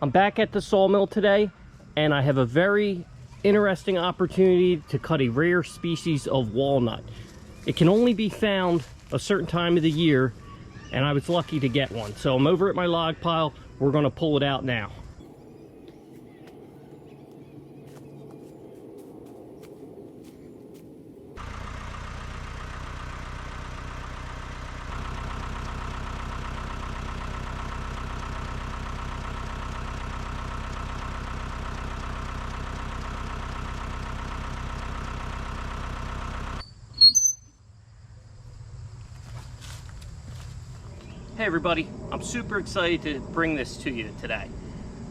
I'm back at the sawmill today, and I have a very interesting opportunity to cut a rare species of walnut. It can only be found a certain time of the year, and I was lucky to get one. So I'm over at my log pile. We're going to pull it out now. Hey everybody, I'm super excited to bring this to you today.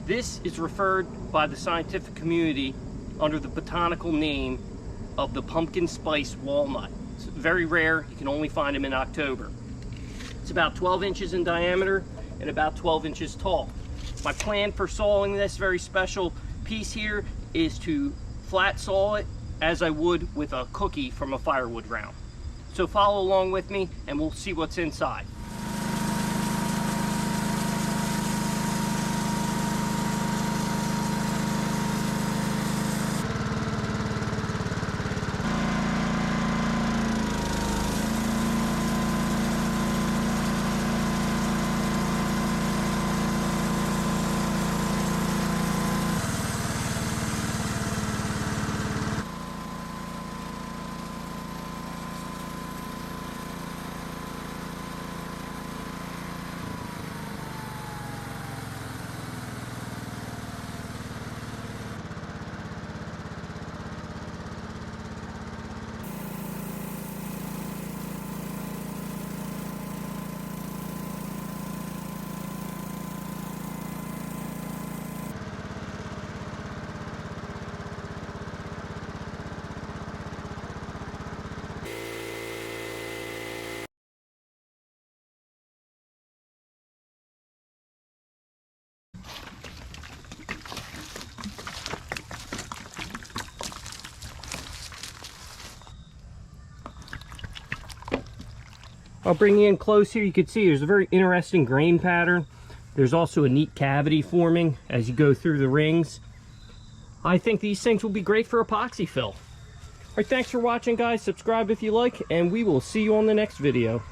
This is referred by the scientific community under the botanical name of the pumpkin spice walnut. It's very rare, you can only find them in October. It's about 12 inches in diameter and about 12 inches tall. My plan for sawing this very special piece here is to flat saw it as I would with a cookie from a firewood round. So follow along with me and we'll see what's inside. I'll bring you in close here. You can see there's a very interesting grain pattern. There's also a neat cavity forming as you go through the rings. I think these things will be great for epoxy fill. All right, thanks for watching, guys. Subscribe if you like, and we will see you on the next video.